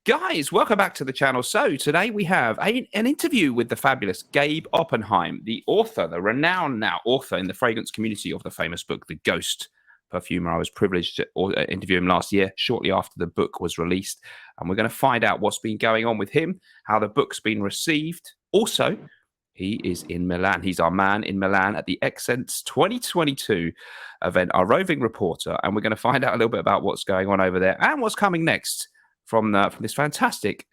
Guys, welcome back to the channel. So today we have an interview with the fabulous Gabe Oppenheim, the author, the renowned now author in the fragrance community of the famous book, The Ghost Perfumer. I was privileged to interview him last year, shortly after the book was released. And we're going to find out what's been going on with him, how the book's been received. Also, he is in Milan. He's our man in Milan at the Esxence 2022 event, our roving reporter. And we're going to find out a little bit about what's going on over there and what's coming next from this fantastic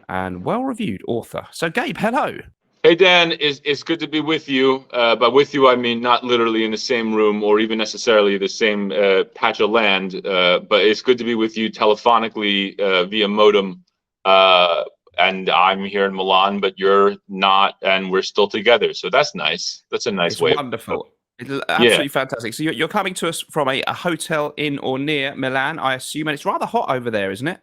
and well-reviewed author. So, Gabe, hello. Hey, Dan, it's good to be with you. But with you, I mean not literally in the same room or even necessarily the same patch of land. But it's good to be with you telephonically via modem. And I'm here in Milan, but you're not, and we're still together. So that's nice. That's a nice way. Wonderful. It's absolutely fantastic. So you're coming to us from a hotel in or near Milan, I assume, and it's rather hot over there, isn't it?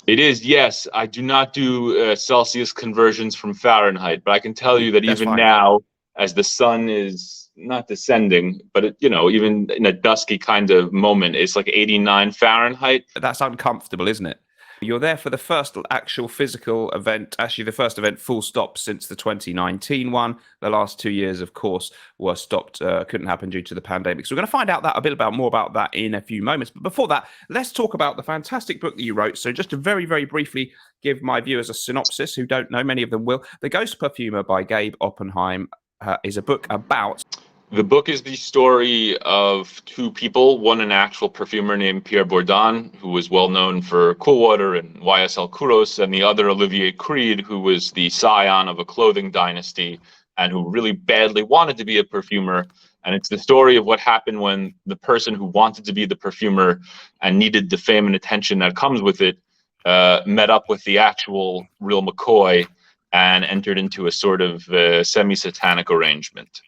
It is, yes. I do not do Celsius conversions from Fahrenheit, but I can tell you that even now, as the sun is not descending, but even in a dusky kind of moment, it's like 89 Fahrenheit. That's uncomfortable, isn't it? You're there for the first actual physical event, actually the first event full stop since the 2019 one. The last 2 years, of course, were stopped, couldn't happen due to the pandemic. So we're going to find out a bit more about that in a few moments. But before that, let's talk about the fantastic book that you wrote. So just to very, very briefly give my viewers a synopsis, who don't know, many of them will. The Ghost Perfumer by Gabe Oppenheim is a book about... The book is the story of two people, one an actual perfumer named Pierre Bourdon, who was well known for Cool Water and YSL Kuros, and the other Olivier Creed, who was the scion of a clothing dynasty and who really badly wanted to be a perfumer. And it's the story of what happened when the person who wanted to be the perfumer and needed the fame and attention that comes with it met up with the actual real McCoy and entered into a sort of semi-satanic arrangement.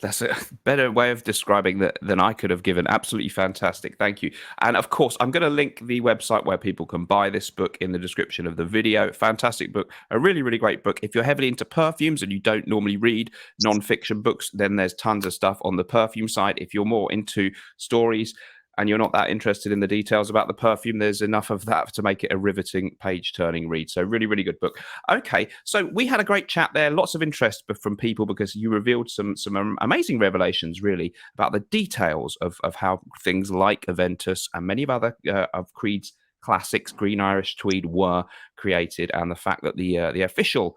That's a better way of describing that than I could have given. Absolutely fantastic. Thank you. And of course, I'm going to link the website where people can buy this book in the description of the video. Fantastic book. A really, really great book. If you're heavily into perfumes and you don't normally read non-fiction books, then there's tons of stuff on the perfume side. If you're more into stories and you're not that interested in the details about the perfume, there's enough of that to make it a riveting, page-turning read. So really, really good book. Okay, so we had a great chat there. Lots of interest from people because you revealed some amazing revelations, really, about the details of how things like Aventus and many of other of Creed's classics, Green Irish Tweed, were created, and the fact that the official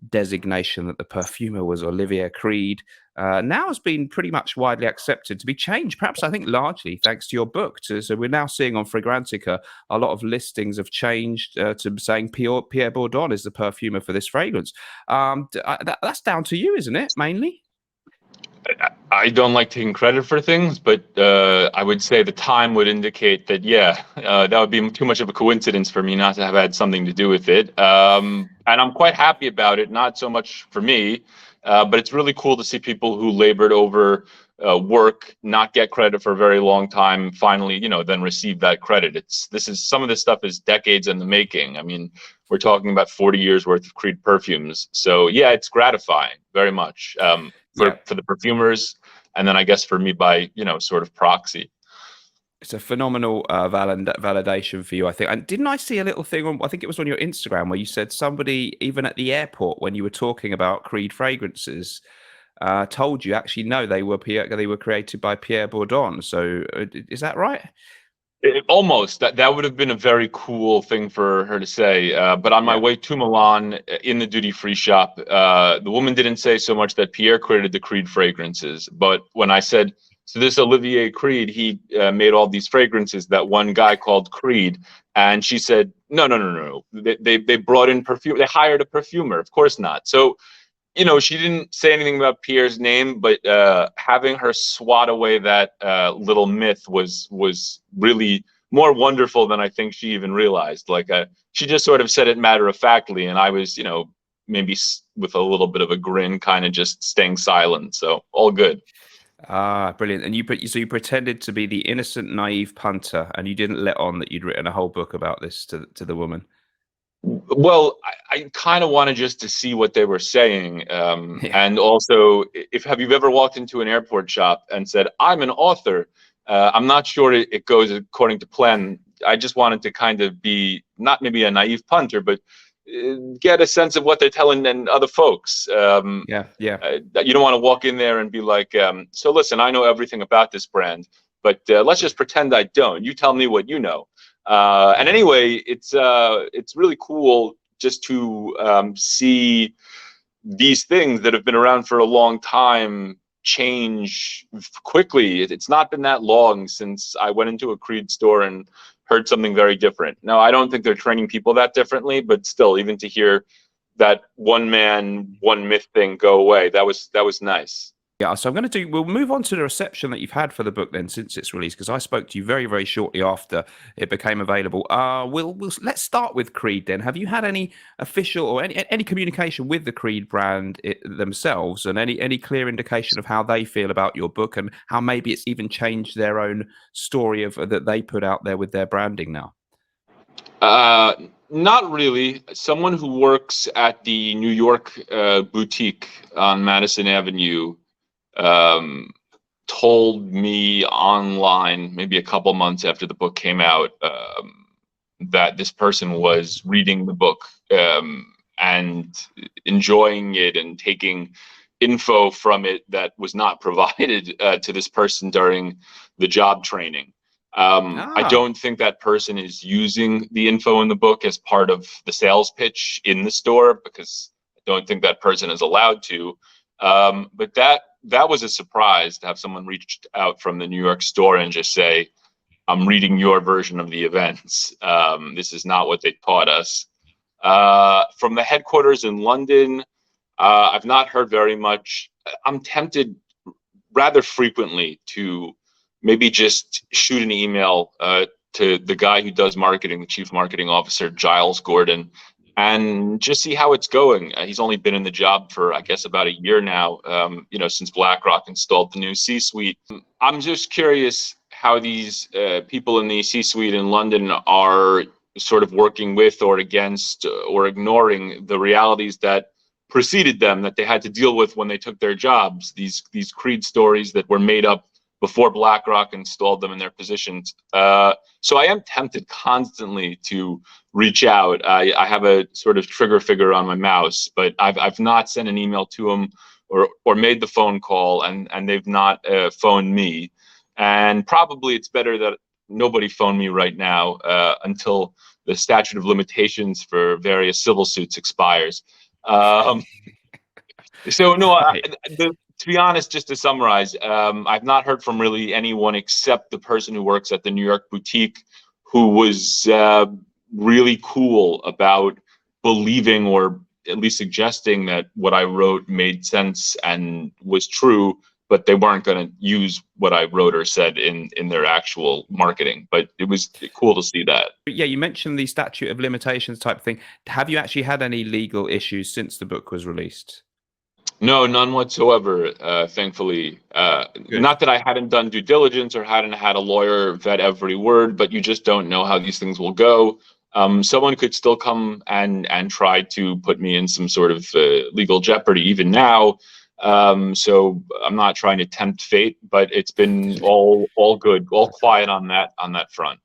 designation that the perfumer was Olivier Creed now has been pretty much widely accepted to be changed, perhaps I think largely thanks to your book. So we're now seeing on Fragrantica a lot of listings have changed to saying Pierre Bourdon is the perfumer for this fragrance. That's down to you, isn't it, mainly? I don't like taking credit for things, but I would say the time would indicate that, that would be too much of a coincidence for me not to have had something to do with it. And I'm quite happy about it, not so much for me, but it's really cool to see people who labored over work not get credit for a very long time, finally, then receive that credit. Some of this stuff is decades in the making. I mean, we're talking about 40 years worth of Creed perfumes. So yeah, it's gratifying very much. For the perfumers, and then I guess for me by sort of proxy. It's a phenomenal validation for you, I think. And didn't I see a little thing on, I think it was on your Instagram, where you said somebody, even at the airport, when you were talking about Creed fragrances, told you actually no, they were created by Pierre Bourdon. So is that right? Almost. That would have been a very cool thing for her to say. But on my way to Milan, in the duty-free shop, the woman didn't say so much that Pierre created the Creed fragrances. But when I said, so this Olivier Creed, he made all these fragrances, that one guy called Creed. And she said, no. They brought in perfume. They hired a perfumer. Of course not. So, she didn't say anything about Pierre's name, but having her swat away that little myth was really more wonderful than I think she even realized. Like she just sort of said it matter-of-factly, and I was, maybe with a little bit of a grin, kind of just staying silent. So all good. Ah, brilliant. And you pretended to be the innocent, naive punter, and you didn't let on that you'd written a whole book about this to the woman. Well, I kind of wanted just to see what they were saying. And also, have you ever walked into an airport shop and said, I'm an author? I'm not sure it goes according to plan I just wanted to kind of be not maybe a naive punter, but get a sense of what they're telling and other folks. Yeah, yeah. You don't want to walk in there and be like, so listen, I know everything about this brand, but let's just pretend I don't. You tell me what you know. And anyway, it's really cool just to see these things that have been around for a long time change quickly. It's not been that long since I went into a Creed store and heard something very different. Now, I don't think they're training people that differently, but still, even to hear that one man, one myth thing go away, that was nice. Yeah, so we'll move on to the reception that you've had for the book then since it's released, because I spoke to you very, very shortly after it became available. Let's start with Creed then. Have you had any official or any communication with the Creed brand themselves, and any clear indication of how they feel about your book and how maybe it's even changed their own story that they put out there with their branding now? Not really. Someone who works at the New York boutique on Madison Avenue told me online, maybe a couple months after the book came out, that this person was reading the book and enjoying it and taking info from it that was not provided to this person during the job training. I don't think that person is using the info in the book as part of the sales pitch in the store, because I don't think that person is allowed to. But that was a surprise to have someone reach out from the New York store and just say, I'm reading your version of the events. This is not what they taught us. From the headquarters in London, I've not heard very much. I'm tempted rather frequently to maybe just shoot an email to the guy who does marketing, the chief marketing officer, Giles Gordon, and just see how it's going. He's only been in the job for, I guess, about a year now, since BlackRock installed the new C-suite. I'm just curious how these people in the C-suite in London are sort of working with or against or ignoring the realities that preceded them, that they had to deal with when they took their jobs, these Creed stories that were made up before BlackRock installed them in their positions. So I am tempted constantly to reach out. I have a sort of trigger figure on my mouse, but I've not sent an email to them or made the phone call, and they've not phoned me. And probably it's better that nobody phone me right now until the statute of limitations for various civil suits expires. So no, to be honest, just to summarize, I've not heard from really anyone except the person who works at the New York boutique, who was really cool about believing or at least suggesting that what I wrote made sense and was true, but they weren't going to use what I wrote or said in their actual marketing. But it was cool to see that. Yeah, you mentioned the statute of limitations type thing. Have you actually had any legal issues since the book was released? No, none whatsoever, thankfully. Not that I hadn't done due diligence or hadn't had a lawyer vet every word, but you just don't know how these things will go. Someone could still come and try to put me in some sort of legal jeopardy even now. So I'm not trying to tempt fate, but it's been all good, all quiet on that front.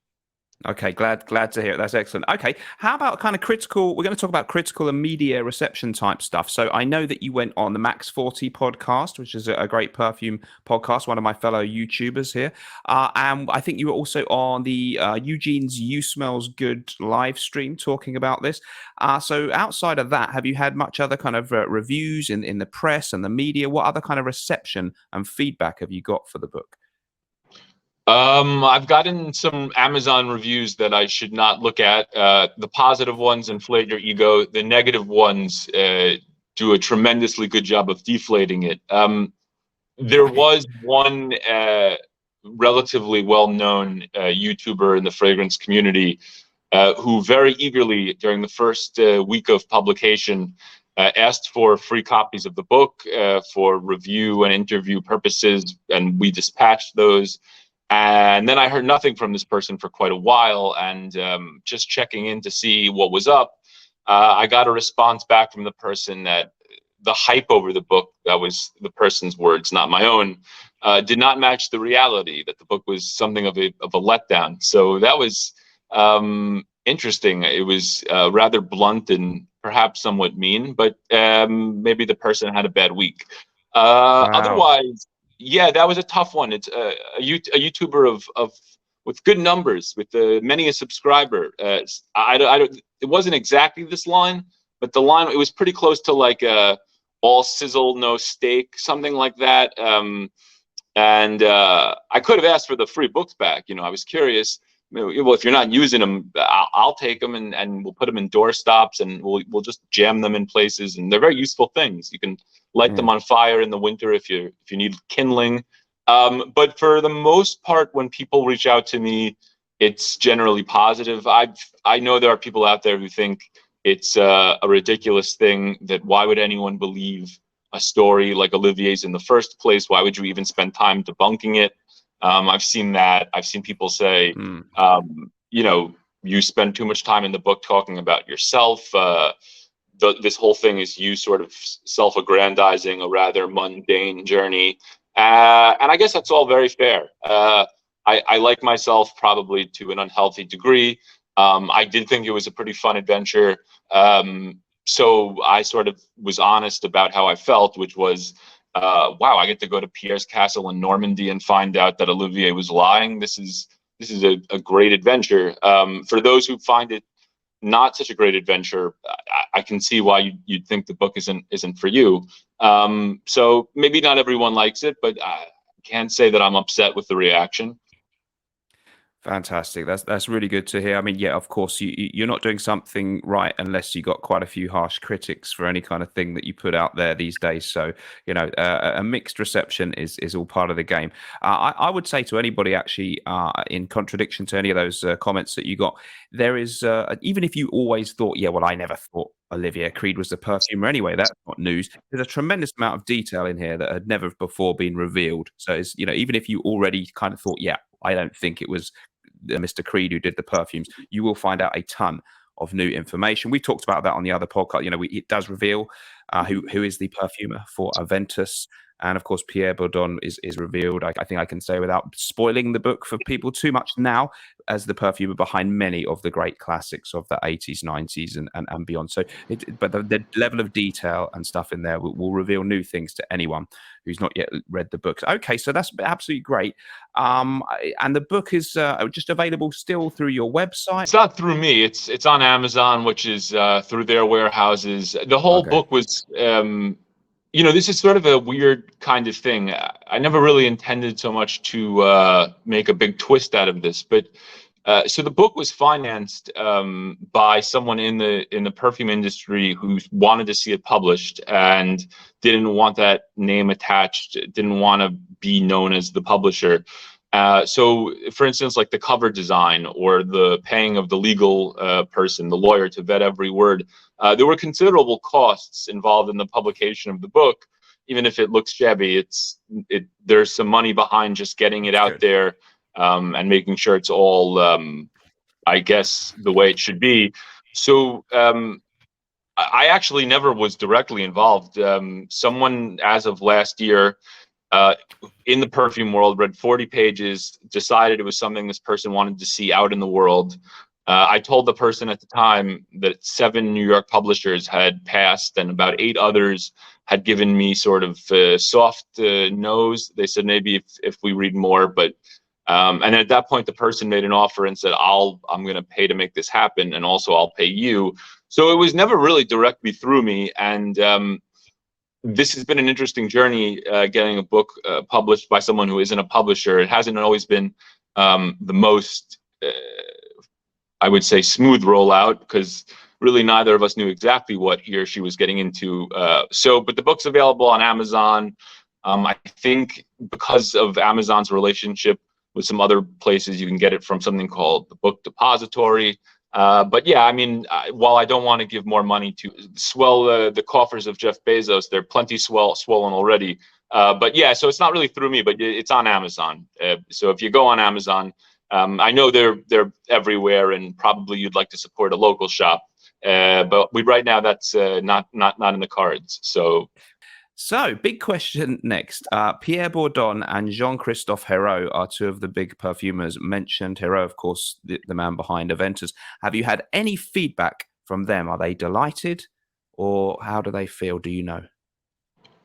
Okay, glad to hear it. That's excellent. Okay, how about kind of critical? We're going to talk about critical and media reception type stuff. So I know that you went on the Max 40 podcast, which is a great perfume podcast, one of my fellow YouTubers here. And I think you were also on the Eugene's You Smells Good live stream talking about this. So outside of that, have you had much other kind of reviews in the press and the media? What other kind of reception and feedback have you got for the book? I've gotten some Amazon reviews that I should not look at. The positive ones inflate your ego. The negative ones do a tremendously good job of deflating it. There was one relatively well-known YouTuber in the fragrance community who very eagerly, during the first week of publication, asked for free copies of the book for review and interview purposes, and we dispatched those. And then I heard nothing from this person for quite a while, and just checking in to see what was up, I got a response back from the person that the hype over the book, that was the person's words, not my own, did not match the reality, that the book was something of a letdown. So that was interesting. It was rather blunt and perhaps somewhat mean, but maybe the person had a bad week. Wow. Otherwise, yeah, that was a tough one. It's a YouTuber of with good numbers, with many a subscriber. I don't. It wasn't exactly this line, but the line, it was pretty close to like all sizzle, no steak, something like that. And I could have asked for the free books back. I was curious. Well, if you're not using them, I'll take them and we'll put them in door stops and we'll just jam them in places. And they're very useful things. You can light them on fire in the winter if you need kindling. But for the most part, when people reach out to me, it's generally positive. I know there are people out there who think it's a ridiculous thing, that why would anyone believe a story like Olivier's in the first place? Why would you even spend time debunking it? I've seen that. I've seen people say, you spend too much time in the book talking about yourself. This whole thing is you sort of self-aggrandizing a rather mundane journey. And I guess that's all very fair. I like myself probably to an unhealthy degree. I did think it was a pretty fun adventure. So I sort of was honest about how I felt, which was, wow, I get to go to Pierre's castle in Normandy and find out that Olivier was lying. This is a great adventure. For those who find it not such a great adventure, I can see why you'd think the book isn't for you. So maybe not everyone likes it, but I can't say that I'm upset with the reaction. Fantastic. That's really good to hear. I mean, yeah, of course, you're not doing something right unless you got quite a few harsh critics for any kind of thing that you put out there these days. So, a mixed reception is all part of the game. I would say to anybody, actually, in contradiction to any of those comments that you got, there is, even if you always thought, yeah, well, I never thought Olivia Creed was the perfumer anyway, that's not news. There's a tremendous amount of detail in here that had never before been revealed. So, it's, even if you already kind of thought, yeah, I don't think it was Mr. Creed who did the perfumes, you will find out a ton of new information. We talked about that on the other podcast. It does reveal who is the perfumer for Aventus. And of course, Pierre Bourdon is revealed. I think I can say without spoiling the book for people too much now, as the perfumer behind many of the great classics of the 80s, 90s, and beyond. So, but the level of detail and stuff in there will reveal new things to anyone who's not yet read the books. Okay, so that's absolutely great. And the book is just available still through your website. It's not through me. It's on Amazon, which is through their warehouses. The whole book was. This is sort of a weird kind of thing. I never really intended so much to make a big twist out of this, but so the book was financed by someone in the perfume industry who wanted to see it published and didn't want that name attached, didn't want to be known as the publisher. So, for instance, like the cover design or the paying of the legal person, the lawyer, to vet every word, there were considerable costs involved in the publication of the book. Even if it looks shabby, there's some money behind just getting it out there and making sure it's all, I guess, the way it should be. So I actually never was directly involved. Someone, as of last year, in the perfume world, read 40 pages, decided it was something this person wanted to see out in the world. I told the person at the time that 7 New York publishers had passed and about 8 others had given me sort of soft no's. They said maybe if we read more, but and at that point the person made an offer and said, I'm going to pay to make this happen, and also I'll pay you. So it was never really directly through me, and this has been an interesting journey, getting a book published by someone who isn't a publisher. It hasn't always been the most, I would say, smooth rollout, because really neither of us knew exactly what he or she was getting into. But the book's available on Amazon. I think because of Amazon's relationship with some other places, you can get it from something called the Book Depository. But yeah, I mean, while I don't want to give more money to swell the coffers of Jeff Bezos, they're plenty swollen already. But yeah, so it's not really through me, but it's on Amazon. So if you go on Amazon, I know they're everywhere, and probably you'd like to support a local shop. But right now that's not in the cards. So So, big question next. Pierre Bourdon and Jean-Christophe Herrera are two of the big perfumers mentioned. Herrera, of course, the man behind Aventus. Have you had any feedback from them? Are they delighted, or how do they feel? Do you know?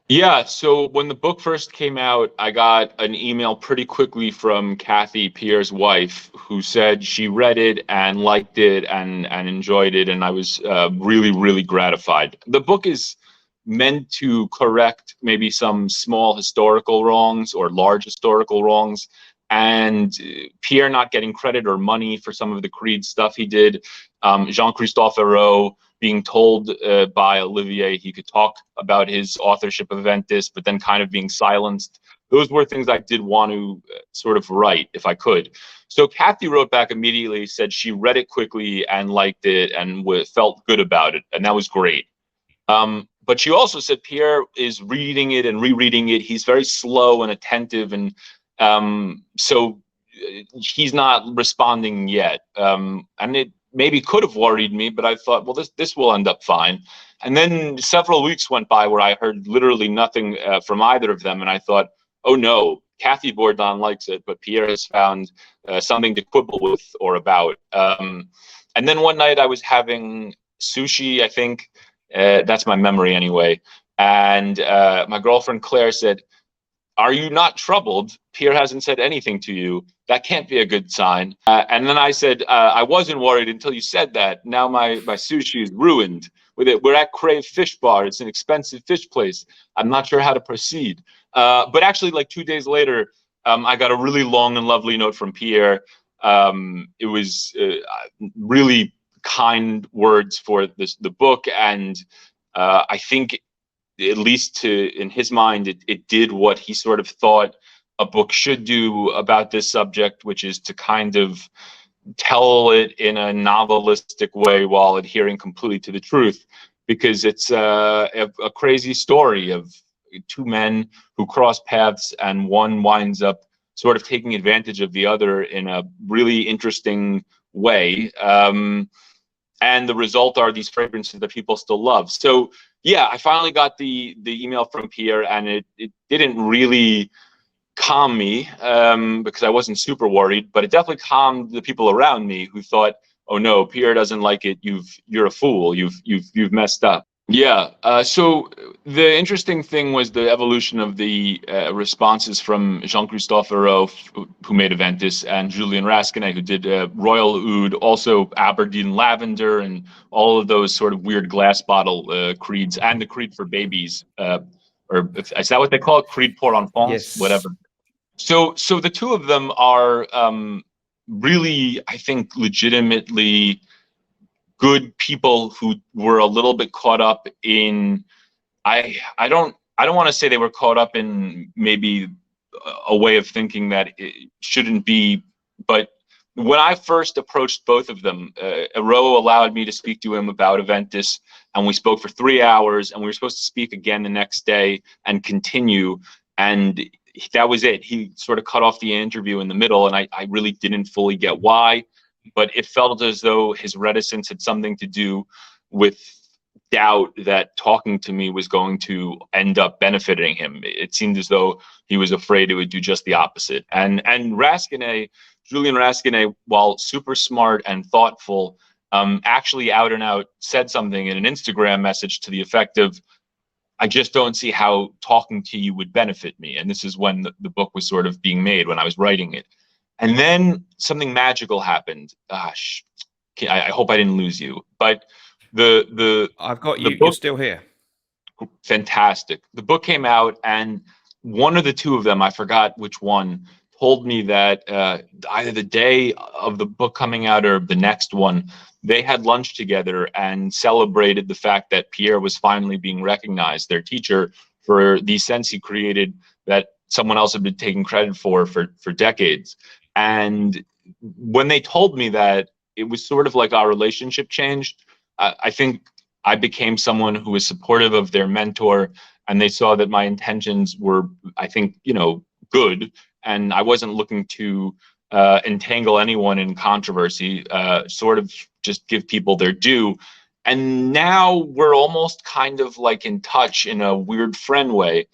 Yeah, so when the book first came out, I got an email pretty quickly from Kathy, Pierre's wife, who said she read it and liked it and enjoyed it, and I was really, really gratified. The book is meant to correct maybe some small historical wrongs or large historical wrongs, and Pierre not getting credit or money for some of the Creed stuff he did, Jean-Christophe Herrera being told by Olivier he could talk about his authorship of Aventus, but then kind of being silenced. Those were things I did want to sort of write if I could. So Kathy wrote back immediately, said she read it quickly and liked it and felt good about it, and that was great. But she also said Pierre is reading it and rereading it. He's very slow and attentive, and so he's not responding yet. And it maybe could have worried me, but I thought, well, this will end up fine. And then several weeks went by where I heard literally nothing from either of them, and I thought, oh no, Kathy Bourdon likes it, but Pierre has found something to quibble with or about. And then one night I was having sushi, I think. That's my memory anyway. And my girlfriend Claire said, "Are you not troubled? Pierre hasn't said anything to you. That can't be a good sign." And then I said, "I wasn't worried until you said that. Now my sushi is ruined. With it, we're at Crave Fish Bar. It's an expensive fish place. I'm not sure how to proceed." But actually, like 2 days later, I got a really long and lovely note from Pierre. It was really kind words for the book, and I think, at least in his mind, it did what he sort of thought a book should do about this subject, which is to kind of tell it in a novelistic way while adhering completely to the truth, because it's a crazy story of two men who cross paths and one winds up sort of taking advantage of the other in a really interesting way. And the result are these fragrances that people still love. So yeah, I finally got the email from Pierre, and it didn't really calm me because I wasn't super worried, but it definitely calmed the people around me who thought, "Oh no, Pierre doesn't like it. You're a fool. You've messed up." Yeah. So the interesting thing was the evolution of the responses from Jean-Christophe Herrera, who made Aventus, and Julien Rasquinet, who did Royal Oud, also Aberdeen Lavender, and all of those sort of weird glass bottle creeds, and the creed for babies, or is that what they call it? Creed pour enfants, Yes. whatever. So the two of them are really, I think, legitimately good people who were a little bit caught up in, I don't want to say they were caught up in maybe a way of thinking that it shouldn't be, but when I first approached both of them, Herrera allowed me to speak to him about Aventus, and we spoke for 3 hours, and we were supposed to speak again the next day and continue, and that was it. He sort of cut off the interview in the middle, and I really didn't fully get why, but it felt as though his reticence had something to do with doubt that talking to me was going to end up benefiting him. It seemed as though he was afraid it would do just the opposite. And Rasquinet, Julien Rasquinet, while super smart and thoughtful, actually out and out said something in an Instagram message to the effect of, "I just don't see how talking to you would benefit me." And this is when the book was sort of being made, when I was writing it. And then something magical happened. Gosh, I hope I didn't lose you. But I've got the you. book, You're still here. fantastic. The book came out, and one of the two of them, I forgot which one, told me that either the day of the book coming out or the next one, they had lunch together and celebrated the fact that Pierre was finally being recognized, their teacher, for the scents he created that someone else had been taking credit for decades. And when they told me that, it was sort of like our relationship changed. I think I became someone who was supportive of their mentor, and they saw that my intentions were, I think, good, and I wasn't looking to entangle anyone in controversy, sort of just give people their due. And now we're almost kind of like in touch in a weird friend way.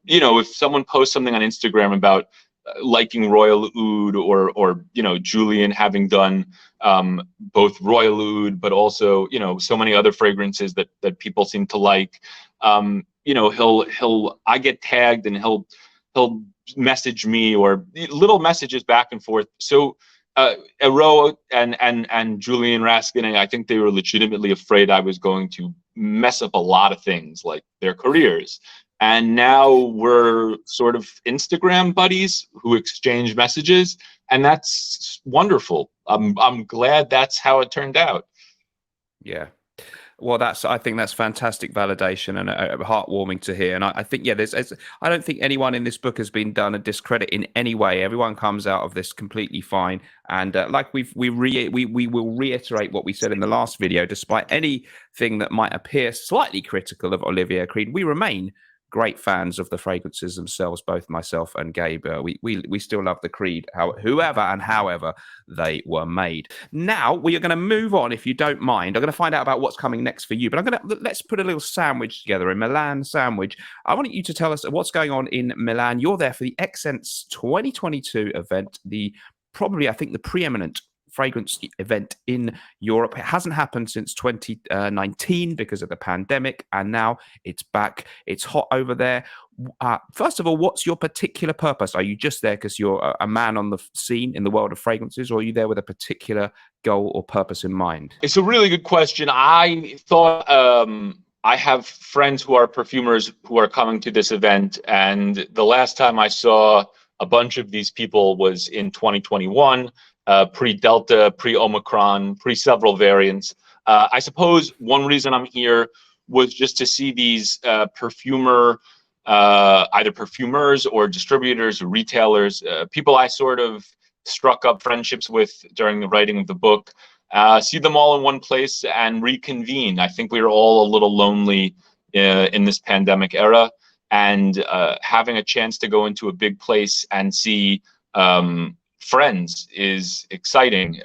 You know, if someone posts something on Instagram about liking Royal Oud, or you know, Julian having done both Royal Oud, but also, you know, so many other fragrances that people seem to like. You know, I get tagged and he'll message me, or little messages back and forth. So Herrera and Julian Raskin, I think they were legitimately afraid I was going to mess up a lot of things, like their careers. And now we're sort of Instagram buddies who exchange messages, and that's wonderful. I'm glad that's how it turned out. Yeah. Well, I think that's fantastic validation, and heartwarming to hear. And I think, yeah, I don't think anyone in this book has been done a discredit in any way. Everyone comes out of this completely fine. And like we will reiterate what we said in the last video, despite anything that might appear slightly critical of Olivier Creed, we remain great fans of the fragrances themselves. Both myself and Gabe, we still love the Creed, whoever and however they were made. Now we are going to move on, if you don't mind. I'm going to find out about what's coming next for you, but let's put a little sandwich together, a Milan sandwich. I want you to tell us what's going on in Milan. You're there for the Esxence 2022 event, probably, I think, the preeminent fragrance event in Europe. It hasn't happened since 2019 because of the pandemic, and now it's back. It's hot over there. First of all, what's your particular purpose? Are you just there because you're a man on the scene in the world of fragrances, or are you there with a particular goal or purpose in mind? It's a really good question. I thought I have friends who are perfumers who are coming to this event, and the last time I saw a bunch of these people was in 2021. Pre-Delta, pre-Omicron, pre-several variants. I suppose one reason I'm here was just to see these either perfumers or distributors or retailers, people I sort of struck up friendships with during the writing of the book, see them all in one place and reconvene. I think we were all a little lonely in this pandemic era, and having a chance to go into a big place and see friends is exciting.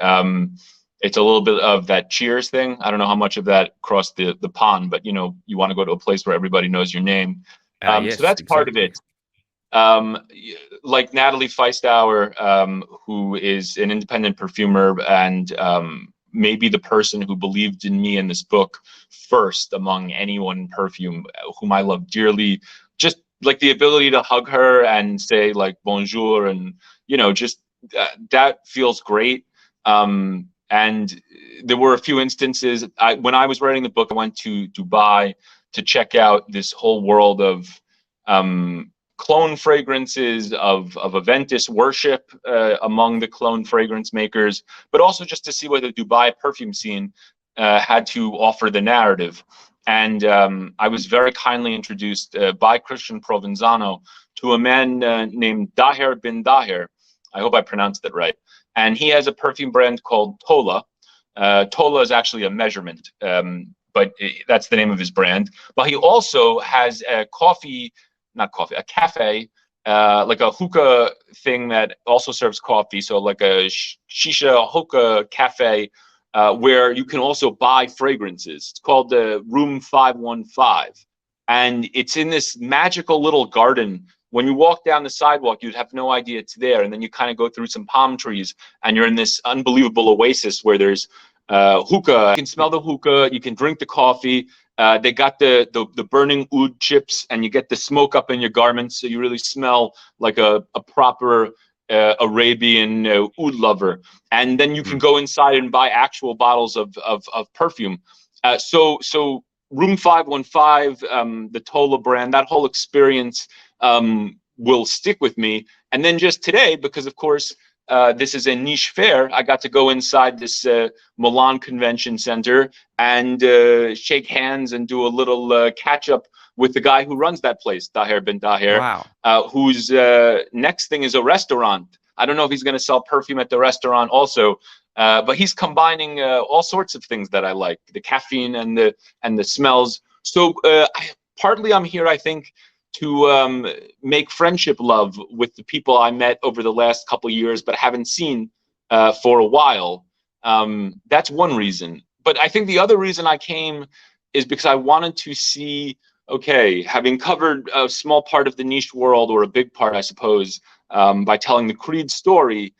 It's a little bit of that Cheers thing. I don't know how much of that crossed the pond, but you know, you want to go to a place where everybody knows your name. Yes, so that's exactly. part of it. Like Natalie Feistauer, who is an independent perfumer and maybe the person who believed in me in this book first among anyone in perfume, whom I love dearly. Just like the ability to hug her and say like bonjour, and you know, just that feels great. And there were a few instances. When I was writing the book, I went to Dubai to check out this whole world of clone fragrances, of Aventus worship among the clone fragrance makers, but also just to see what the Dubai perfume scene had to offer the narrative. And I was very kindly introduced by Christian Provenzano to a man named Daher bin Daher. I hope I pronounced that right. And he has a perfume brand called Tola. Tola is actually a measurement, but that's the name of his brand. But he also has a a cafe, like a hookah thing that also serves coffee. So like a shisha hookah cafe, where you can also buy fragrances. It's called the Room 515. And it's in this magical little garden. When you walk down the sidewalk, you'd have no idea it's there. And then you kind of go through some palm trees and you're in this unbelievable oasis where there's hookah. You can smell the hookah, you can drink the coffee. They got the burning oud chips, and you get the smoke up in your garments. So you really smell like a proper Arabian oud lover. And then you can go inside and buy actual bottles of perfume. So Room 515, the Tola brand, that whole experience will stick with me. And then just today, because of course this is a niche fair, I got to go inside this Milan Convention Center and shake hands and do a little catch up with the guy who runs that place, Daher bin Daher. Wow. Whose next thing is a restaurant. I don't know if he's going to sell perfume at the restaurant also, but he's combining all sorts of things that I like, the caffeine and the smells. So partly I'm here, I think, to make friendship love with the people I met over the last couple of years but haven't seen for a while. That's one reason. but I think the other reason I came is because I wanted to see, okay, having covered a small part of the niche world, or a big part, I suppose, by telling the Creed story,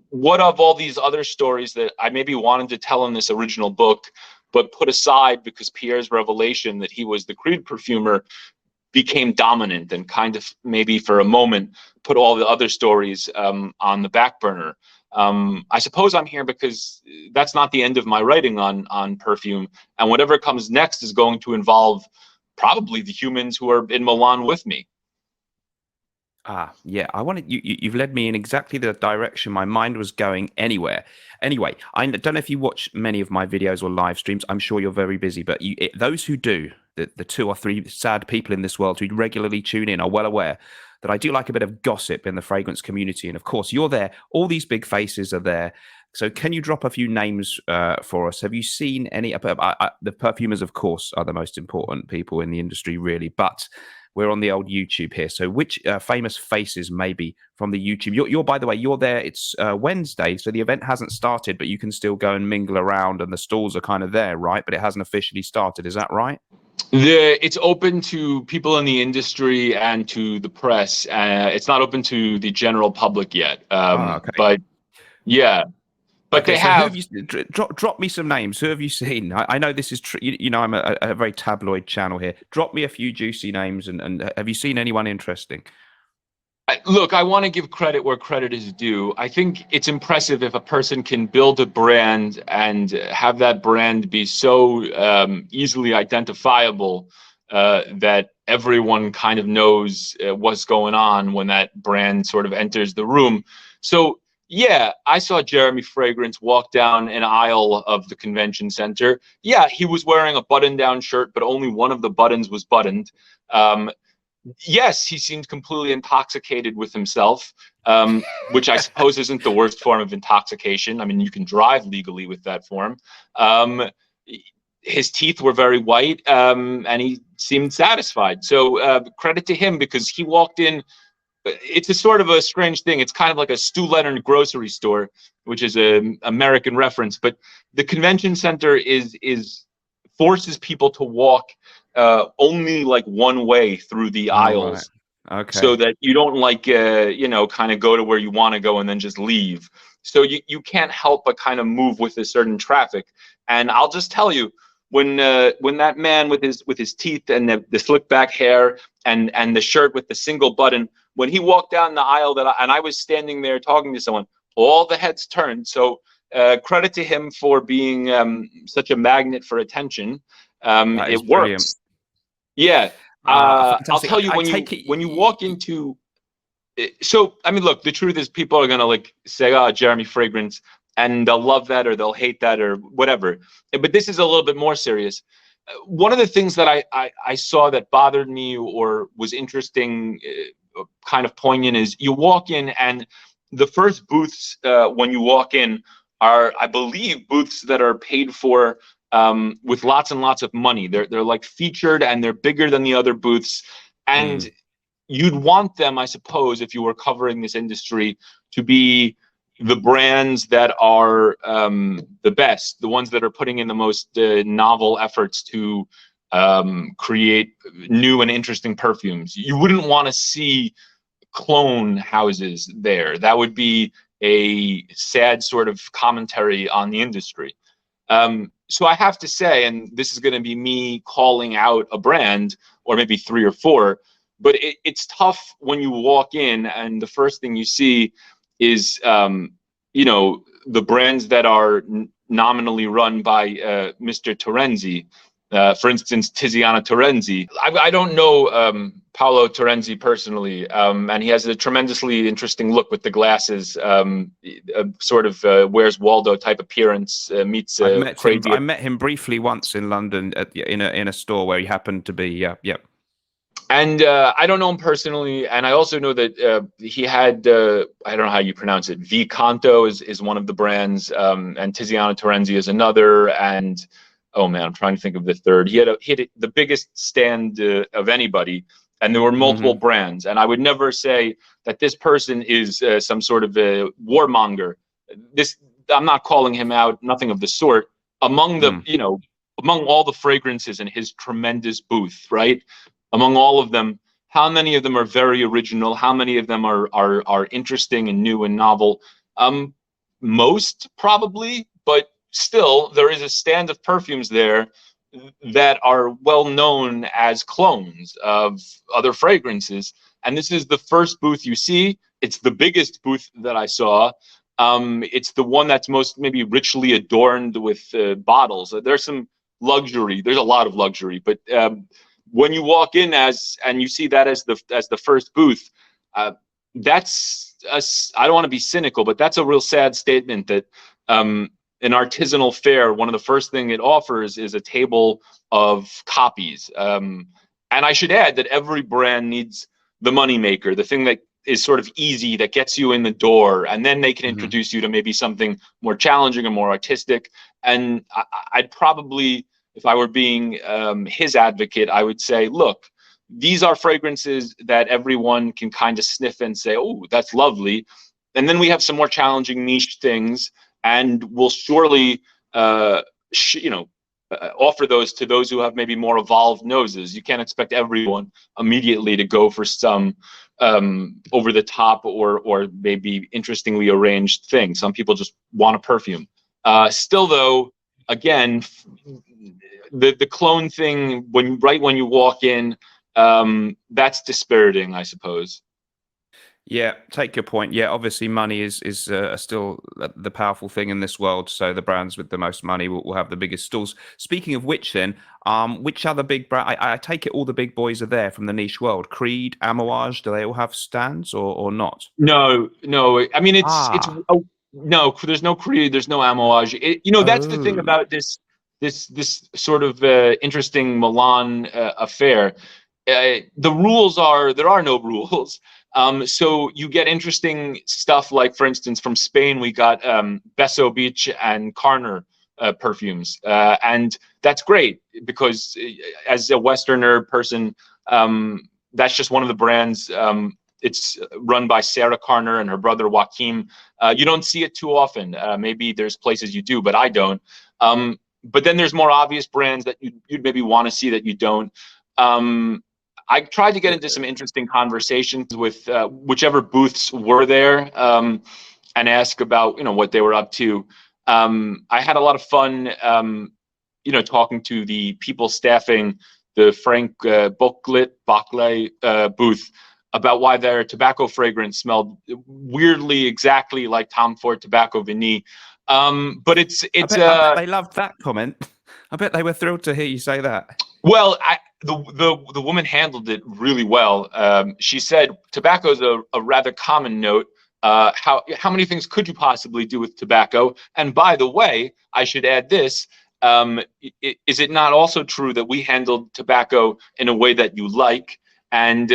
what of all these other stories that I maybe wanted to tell in this original book, but put aside because Pierre's revelation that he was the Creed perfumer became dominant, and kind of maybe for a moment put all the other stories on the back burner. I suppose I'm here because that's not the end of my writing on perfume, and whatever comes next is going to involve probably the humans who are in Milan with me. Yeah, I wanted you've led me in exactly the direction my mind was going anywhere. Anyway, I don't know if you watch many of my videos or live streams. I'm sure you're very busy, but those who do, the 2 or 3 sad people in this world who regularly tune in, are well aware that I do like a bit of gossip in the fragrance community. And of course, you're there. All these big faces are there. So can you drop a few names for us? Have you seen any? The perfumers, of course, are the most important people in the industry, really. But we're on the old YouTube here. So which famous faces maybe from the YouTube? You're by the way, you're there. It's Wednesday, so the event hasn't started, but you can still go and mingle around, and the stalls are kind of there, right? But it hasn't officially started. Is that right? It's open to people in the industry and to the press. It's not open to the general public yet. Okay. But yeah. But okay, they so have. who have you drop me some names? Who have you seen? I know this is you know, I'm a very tabloid channel here. Drop me a few juicy names, and have you seen anyone interesting? Look, I want to give credit where credit is due. I think it's impressive if a person can build a brand and have that brand be so easily identifiable that everyone kind of knows what's going on when that brand sort of enters the room. So yeah, I saw Jeremy Fragrance walk down an aisle of the convention center. Yeah, he was wearing a button-down shirt, but only one of the buttons was buttoned. Yes, he seemed completely intoxicated with himself, which I suppose isn't the worst form of intoxication. I mean, you can drive legally with that form. His teeth were very white, and he seemed satisfied. So credit to him, because he walked in. It's a sort of a strange thing. It's kind of like a Stu Leonard grocery store, which is an American reference. But the convention center is forces people to walk only like one way through the aisles, right. Okay. so that you don't like kind of go to where you want to go and then just leave. So you can't help but kind of move with a certain traffic. And I'll just tell you, when that man with his teeth and the slick back hair and the shirt with the single button, when he walked down the aisle and I was standing there talking to someone, all the heads turned. So credit to him for being such a magnet for attention. It works. Brilliant. Yeah. I'll tell you, when you walk into. So I mean, look, the truth is, people are gonna like say, "Oh, Jeremy Fragrance," and they'll love that or they'll hate that or whatever. But this is a little bit more serious. One of the things that I saw that bothered me or was interesting, kind of poignant, is you walk in and the first booths when you walk in are, I believe, booths that are paid for with lots and lots of money. They're like featured and they're bigger than the other booths. And you'd want them, I suppose, if you were covering this industry, to be the brands that are the best, the ones that are putting in the most novel efforts to create new and interesting perfumes. You wouldn't want to see clone houses there. That would be a sad sort of commentary on the industry. So I have to say, and this is going to be me calling out a brand, or maybe 3 or 4, but it's tough when you walk in and the first thing you see is, the brands that are nominally run by Mr. Terenzi. For instance, Tiziana Terenzi. I don't know Paolo Terenzi personally, and he has a tremendously interesting look with the glasses, sort of Where's Waldo type appearance, meets crazy. I met him briefly once in London in a store where he happened to be. Yeah. And I don't know him personally, and I also know that he had, I don't know how you pronounce it, Vicanto is one of the brands, and Tiziana Terenzi is another, and oh man, I'm trying to think of the third. He had the biggest stand of anybody, and there were multiple brands. And I would never say that this person is some sort of a warmonger. I'm not calling him out, nothing of the sort. Among the, among all the fragrances in his tremendous booth, right? Among all of them, how many of them are very original? How many of them are interesting and new and novel? Most probably, but still, there is a stand of perfumes there that are well known as clones of other fragrances. And this is the first booth you see. It's the biggest booth that I saw. It's the one that's most maybe richly adorned with bottles. There's some luxury. There's a lot of luxury, but when you walk in and you see that as the first booth, that's I don't want to be cynical, but that's a real sad statement that an artisanal fair, one of the first thing it offers is a table of copies. And I should add that every brand needs the moneymaker, the thing that is sort of easy, that gets you in the door, and then they can introduce you to maybe something more challenging or more artistic. And I'd probably, if I were being his advocate, I would say, look, these are fragrances that everyone can kind of sniff and say, oh, that's lovely. And then we have some more challenging niche things, and we'll surely, offer those to those who have maybe more evolved noses. You can't expect everyone immediately to go for some over the top or maybe interestingly arranged thing. Some people just want a perfume. Still, though, again, the clone thing, right when you walk in, that's dispiriting, I suppose. Yeah, take your point. Yeah, obviously money is still the powerful thing in this world. So the brands with the most money will have the biggest stalls. Speaking of which, then, which other big brand? I take it all the big boys are there from the niche world. Creed, Amouage, do they all have stands or not? No. I mean, no. There's no Creed. There's no Amouage. That's the thing about this sort of interesting Milan affair. The rules are there are no rules. So you get interesting stuff like, for instance, from Spain, we got Beso Beach and Carner perfumes. And that's great because as a Westerner person, that's just one of the brands. It's run by Sarah Carner and her brother Joachim. You don't see it too often. Maybe there's places you do, but I don't. But then there's more obvious brands that you'd maybe want to see that you don't. I tried to get into some interesting conversations with whichever booths were there and ask about what they were up to. I had a lot of fun, talking to the people staffing the Frank Boclet booth about why their tobacco fragrance smelled weirdly exactly like Tom Ford Tobacco Vanille. But it's I bet they loved that comment. I bet they were thrilled to hear you say that. Well, the woman handled it really well. She said tobacco is a rather common note. How many things could you possibly do with tobacco? And by the way, I should add this. Is it not also true that we handled tobacco in a way that you like? And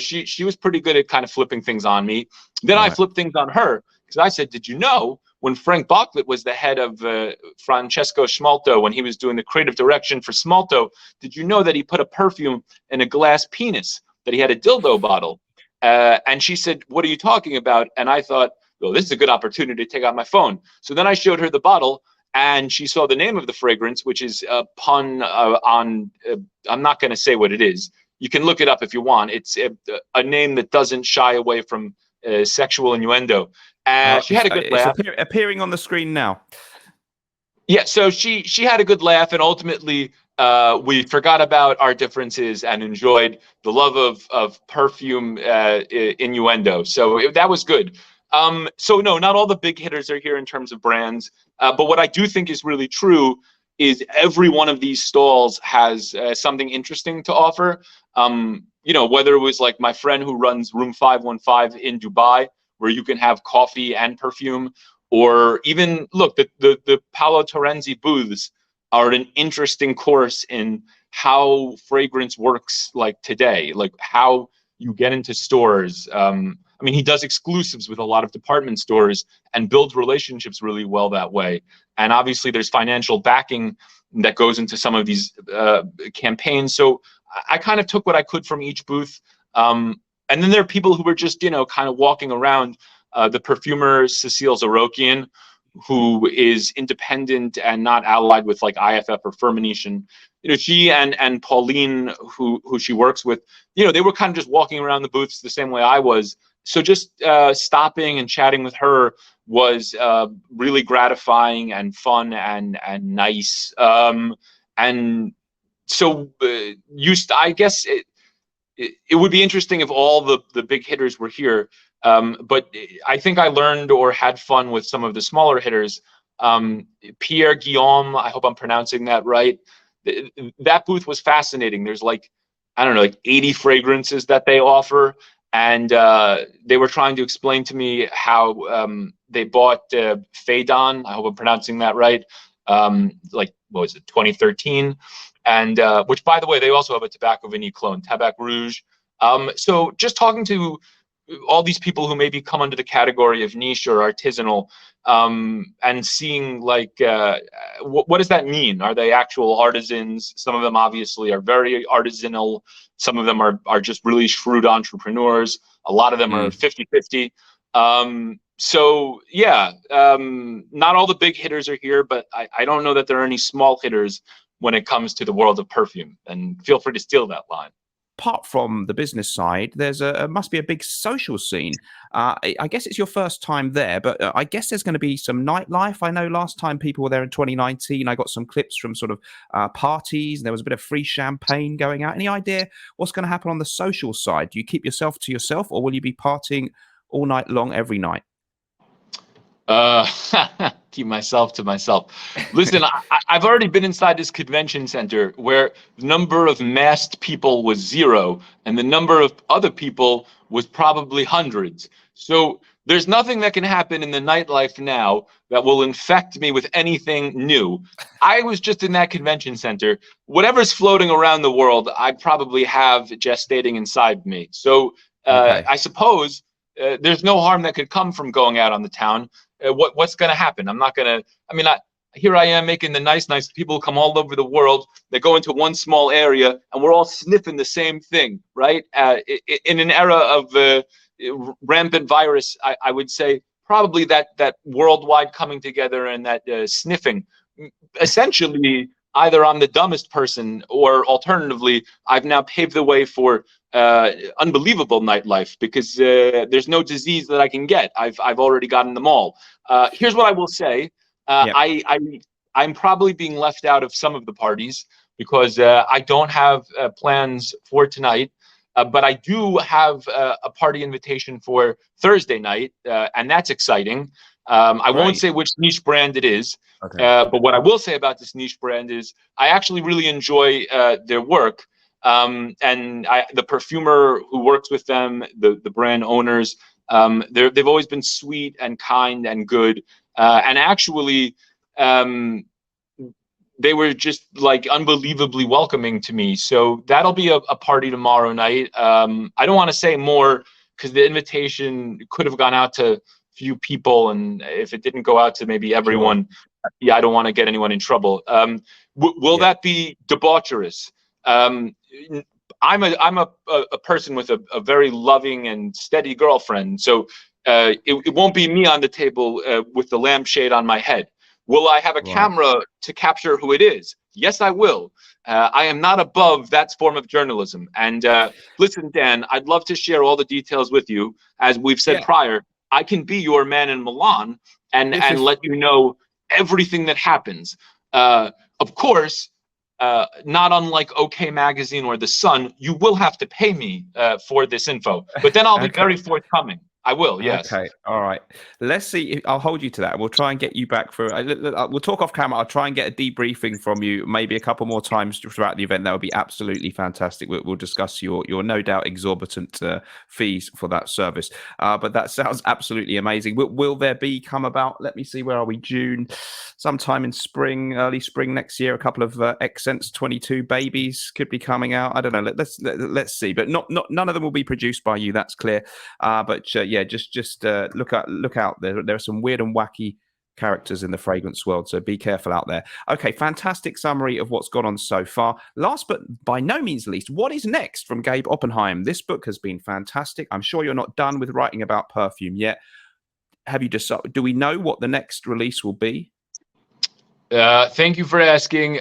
she was pretty good at kind of flipping things on me. Then I flipped things on her because I said, did you know when Frank Boclet was the head of Francesco Schmalto, when he was doing the creative direction for Schmalto, did you know that he put a perfume in a glass penis, that he had a dildo bottle? And she said, what are you talking about? And I thought, well, this is a good opportunity to take out my phone. So then I showed her the bottle, and she saw the name of the fragrance, which is a pun on, I'm not going to say what it is. You can look it up if you want. It's a name that doesn't shy away from sexual innuendo. She had a good laugh. It's appearing on the screen now. Yeah, so she had a good laugh, and ultimately we forgot about our differences and enjoyed the love of perfume innuendo. So that was good. So no, not all the big hitters are here in terms of brands. But what I do think is really true is every one of these stalls has something interesting to offer. Whether it was like my friend who runs Room 515 in Dubai, where you can have coffee and perfume, or even look, the Paolo Torenzi booths are an interesting course in how fragrance works like today, like how you get into stores. He does exclusives with a lot of department stores and builds relationships really well that way. And obviously there's financial backing that goes into some of these campaigns. So I kind of took what I could from each booth. And then there are people who were just, kind of walking around. The perfumer, Cecile Zarokian, who is independent and not allied with like IFF or Firmenich. She and Pauline, who she works with, they were kind of just walking around the booths the same way I was. So just stopping and chatting with her was really gratifying and fun and nice. And so I guess it would be interesting if all the big hitters were here. But I think I learned or had fun with some of the smaller hitters. Pierre, Guillaume, I hope I'm pronouncing that right. That booth was fascinating. There's like 80 fragrances that they offer. And they were trying to explain to me how they bought Phaedon, I hope I'm pronouncing that right, what was it, 2013? And which, by the way, they also have a Tobacco Vanille clone, Tabac Rouge. So just talking to all these people who maybe come under the category of niche or artisanal, and seeing like what does that mean? Are they actual artisans? Some of them obviously are very artisanal. Some of them are just really shrewd entrepreneurs. A lot of them are 50-50. So yeah, not all the big hitters are here, but I don't know that there are any small hitters when it comes to the world of perfume. And feel free to steal that line. Apart from the business side, there's must be a big social scene. I guess it's your first time there, but I guess there's going to be some nightlife. I know last time people were there in 2019, I got some clips from sort of parties, and there was a bit of free champagne going out. Any idea what's going to happen on the social side? Do you keep yourself to yourself, or will you be partying all night long every night? Keep myself to myself. Listen, I've already been inside this convention center where the number of masked people was 0 and the number of other people was probably hundreds. So there's nothing that can happen in the nightlife now that will infect me with anything new. I was just in that convention center. Whatever's floating around the world, I probably have gestating inside me. So Okay. I suppose there's no harm that could come from going out on the town. What's going to happen? I'm not going to, here I am making the nice people come all over the world. They go into one small area and we're all sniffing the same thing, right? In an era of rampant virus, I would say probably that worldwide coming together and that sniffing, essentially either I'm the dumbest person or alternatively, I've now paved the way for unbelievable nightlife because there's no disease that I can get. I've already gotten them all. Here's what I will say. I'm probably being left out of some of the parties because I don't have plans for tonight. But I do have a party invitation for Thursday night, and that's exciting. I won't say which niche brand it is, but what I will say about this niche brand is I actually really enjoy their work. And the perfumer who works with them, the brand owners, they've always been sweet and kind and good. And actually, they were just like unbelievably welcoming to me. So that'll be a party tomorrow night. I don't want to say more because the invitation could have gone out to few people, and if it didn't go out to maybe everyone, I don't want to get anyone in trouble. Will that be debaucherous? I'm a person with a very loving and steady girlfriend, so it won't be me on the table with the lampshade on my head. Will I have a camera to capture who it is? Yes, I will. I am not above that form of journalism. And listen, Dan, I'd love to share all the details with you. As we've said prior, I can be your man in Milan and let you know everything that happens. Of course, not unlike OK Magazine or The Sun, you will have to pay me for this info. But then I'll be very forthcoming. I will, yes. Okay, all right. Let's see. I'll hold you to that. We'll try and get you back for. We'll talk off camera. I'll try and get a debriefing from you, maybe a couple more times throughout the event. That would be absolutely fantastic. We'll discuss your no doubt exorbitant fees for that service. But that sounds absolutely amazing. Will there come about? Let me see. Where are we? June, sometime in spring, early spring next year. A couple of Esxence 22 babies could be coming out. I don't know. Let's see. But none of them will be produced by you. That's clear. But just look out. There are some weird and wacky characters in the fragrance world, so be careful out there. Okay, fantastic summary of what's gone on so far. Last but by no means least, what is next from Gabe Oppenheim? This book has been fantastic. I'm sure you're not done with writing about perfume yet. have you decided? Do we know what the next release will be? Thank you for asking.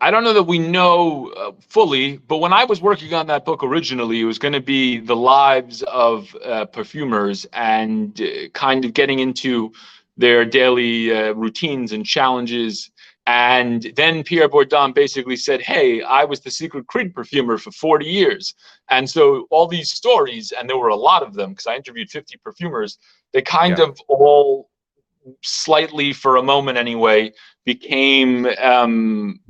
I don't know that we know fully, but when I was working on that book originally, it was going to be the lives of perfumers and kind of getting into their daily routines and challenges. And then Pierre Bourdon basically said, hey, I was the secret Creed perfumer for 40 years. And so all these stories, and there were a lot of them because I interviewed 50 perfumers, they kind of all slightly, for a moment anyway, became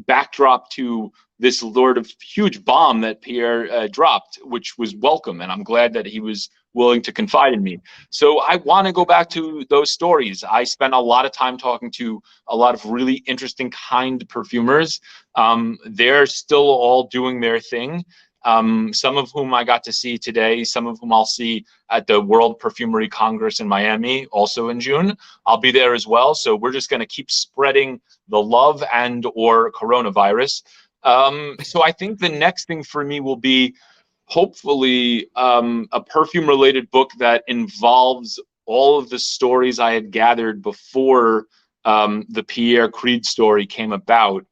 backdrop to this sort of huge bomb that Pierre dropped, which was welcome. And I'm glad that he was willing to confide in me. So I want to go back to those stories. I spent a lot of time talking to a lot of really interesting kind perfumers. They're still all doing their thing. Some of whom I got to see today, some of whom I'll see at the World Perfumery Congress in Miami, also in June. I'll be there as well. So we're just going to keep spreading the love and or coronavirus. So I think the next thing for me will be hopefully a perfume-related book that involves all of the stories I had gathered before the Pierre Creed story came about.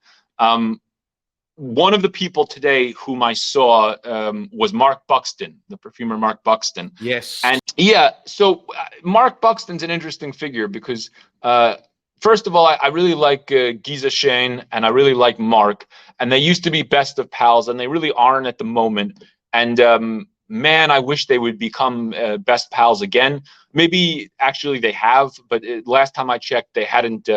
One of the people today whom I saw was Mark Buxton, the perfumer Mark Buxton. Yes. And yeah, so Mark Buxton's an interesting figure because first of all, I really like Giza Shane and I really like Mark, and they used to be best of pals, and they really aren't at the moment. And man, I wish they would become best pals again. Maybe actually they have, but last time I checked, they hadn't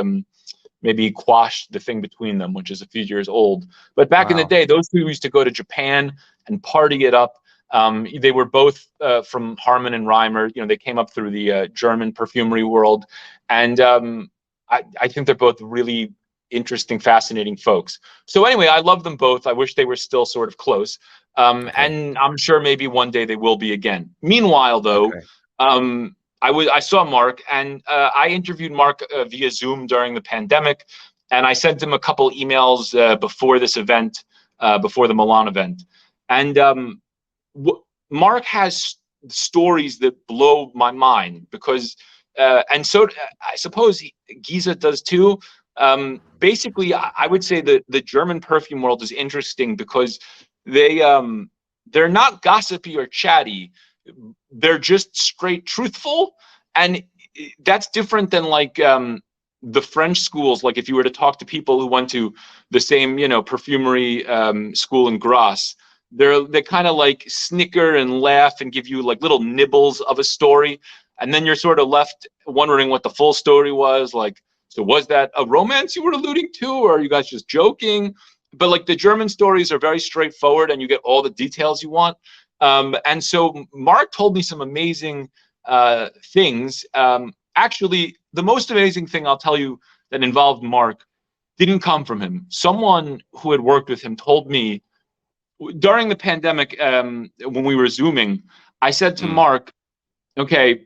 maybe quashed the thing between them, which is a few years old. But back in the day, those two used to go to Japan and party it up. They were both from Harman and Reimer. You know, they came up through the German perfumery world. And I think they're both really interesting, fascinating folks. So anyway, I love them both. I wish they were still sort of close. And I'm sure maybe one day they will be again. Meanwhile, though, I saw Mark, and I interviewed Mark via Zoom during the pandemic, and I sent him a couple emails before this event, before the Milan event. And Mark has stories that blow my mind because, and so I suppose Giza does too. Basically, I would say that the German perfume world is interesting because they're not gossipy or chatty. They're just straight truthful, and that's different than like the French schools. Like if you were to talk to people who went to the same, you know, perfumery school in Grasse, they kind of like snicker and laugh and give you like little nibbles of a story, and then you're sort of left wondering what the full story was. Like, so was that a romance you were alluding to, or are you guys just joking? But like the German stories are very straightforward, and you get all the details you want. And so Mark told me some amazing things. Actually, the most amazing thing I'll tell you that involved Mark didn't come from him. Someone who had worked with him told me during the pandemic, when we were Zooming, I said to Mark, okay,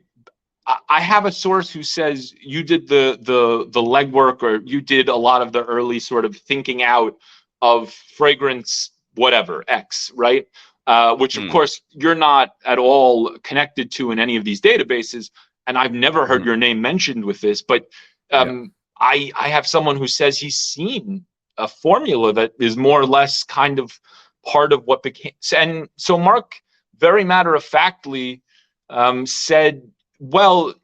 I have a source who says you did the legwork, or you did a lot of the early sort of thinking out of fragrance, whatever, X, right? Which of course you're not at all connected to in any of these databases, and I've never heard your name mentioned with this. But I have someone who says he's seen a formula that is more or less kind of part of what became. And so Mark, very matter of factly, said, "Well,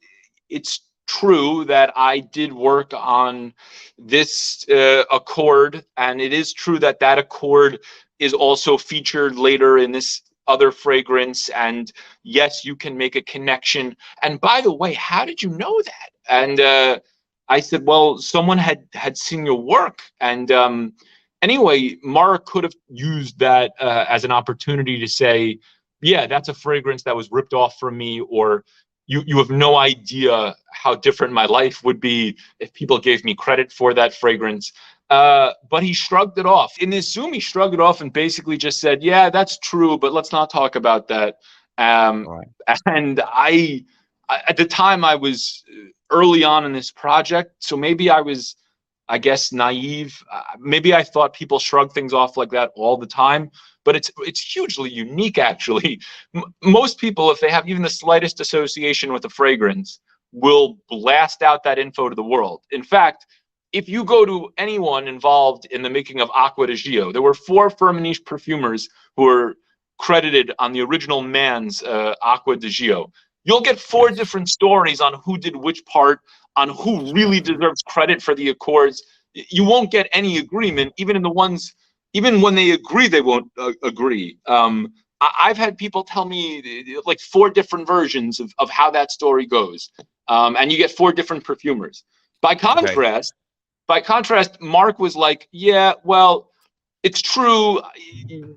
it's true that I did work on this accord, and it is true that that accord is also featured later in this other fragrance, and yes, you can make a connection. And by the way, how did you know that?" And I said, well, someone had seen your work. And anyway, Mark could have used that as an opportunity to say, yeah, that's a fragrance that was ripped off from me, or you have no idea how different my life would be if people gave me credit for that fragrance. But he shrugged it off. In this Zoom, he shrugged it off and basically just said, yeah, that's true, but let's not talk about that. Right. And I, at the time, I was early on in this project, so maybe I was, I guess, naive. Maybe I thought people shrug things off like that all the time, but it's hugely unique, actually. Most people, if they have even the slightest association with a fragrance, will blast out that info to the world. In fact, if you go to anyone involved in the making of Acqua di Gio, there were 4 Firmenich perfumers who were credited on the original man's Acqua di Gio. You'll get 4 different stories on who did which part, on who really deserves credit for the accords. You won't get any agreement, even in the ones, even when they agree, they won't agree. I've had people tell me like 4 different versions of how that story goes, and you get 4 different perfumers. By contrast, Mark was like, yeah, well, it's true.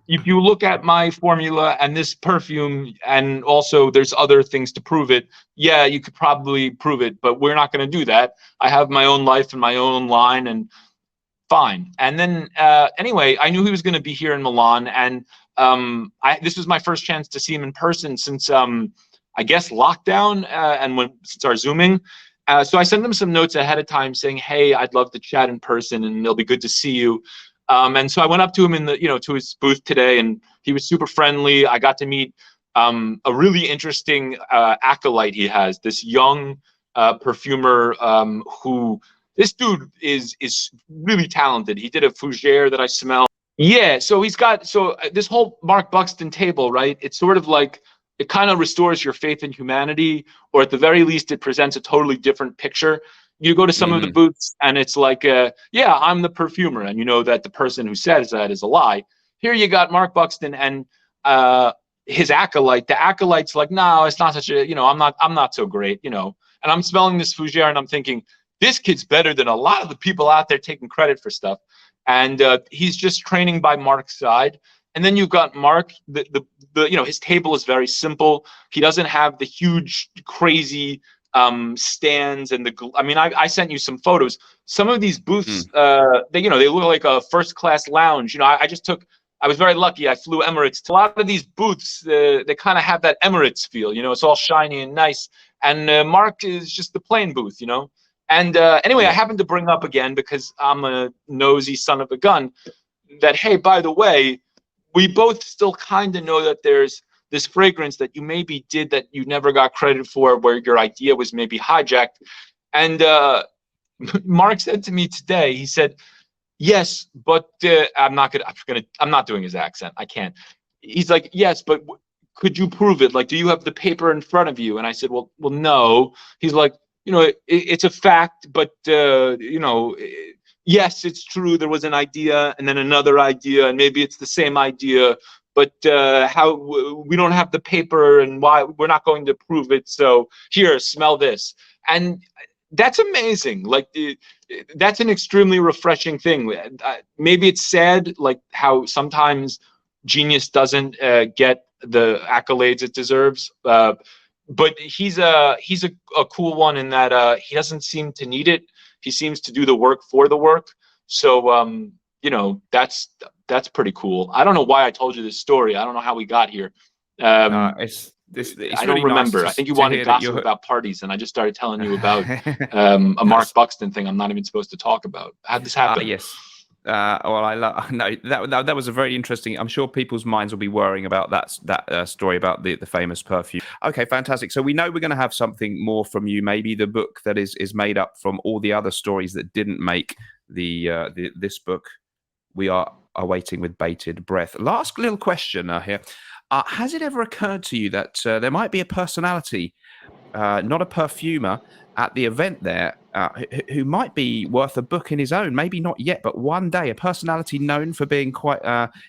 If you look at my formula and this perfume, and also there's other things to prove it, yeah, you could probably prove it, but we're not going to do that. I have my own life and my own line, and fine. And then anyway, I knew he was going to be here in Milan, and this was my first chance to see him in person since I guess lockdown, and since our Zooming. So I sent him some notes ahead of time saying, hey, I'd love to chat in person and it'll be good to see you. And so I went up to him to his booth today, and he was super friendly. I got to meet a really interesting acolyte he has, this young perfumer who, this dude is really talented. He did a fougere that I smell. Yeah, so he's got, this whole Mark Buxton table, right? It's sort of like, it kind of restores your faith in humanity, or at the very least, it presents a totally different picture. You go to some of the booths and it's like, yeah, I'm the perfumer. And you know that the person who says that is a lie. Here you got Mark Buxton and his acolyte. The acolyte's like, no, it's not such a, I'm not so great, And I'm smelling this fougere and I'm thinking, this kid's better than a lot of the people out there taking credit for stuff. And he's just training by Mark's side. And then you've got Mark, his table is very simple. He doesn't have the huge, crazy stands and I sent you some photos. Some of these booths, they look like a first-class lounge. I was very lucky. I flew Emirates. A lot of these booths, they kind of have that Emirates feel. It's all shiny and nice. And Mark is just the plain booth, And anyway, I happened to bring up again, because I'm a nosy son of a gun, that, hey, by the way, we both still kind of know that there's this fragrance that you maybe did that you never got credit for, where your idea was maybe hijacked. And Mark said to me today, he said, yes, but I'm not doing his accent. I can't. He's like, yes, but could you prove it? Like, do you have the paper in front of you? And I said, well, no. He's like, it's a fact, but yes, it's true. There was an idea and then another idea, and maybe it's the same idea, but how we don't have the paper, and why we're not going to prove it. So here, smell this. And that's amazing. Like, that's an extremely refreshing thing. Maybe it's sad, like how sometimes genius doesn't get the accolades it deserves. But he's a cool one in that he doesn't seem to need it. He seems to do the work for the work. So, that's pretty cool. I don't know why I told you this story. I don't know how we got here. It's I don't really remember. nice I think you wanted gossip about parties, and I just started telling you about a Mark Buxton thing I'm not even supposed to talk about. How'd this happen? Yes. That was a very interesting. I'm sure people's minds will be worrying about that story about the famous perfume. Okay, fantastic. So we know we're going to have something more from you. Maybe the book that is made up from all the other stories that didn't make this book. We are awaiting with bated breath. Last little question here. Has it ever occurred to you that there might be a personality, not a perfumer, at the event there, who might be worth a book in his own? Maybe not yet, but one day, a personality known for being quite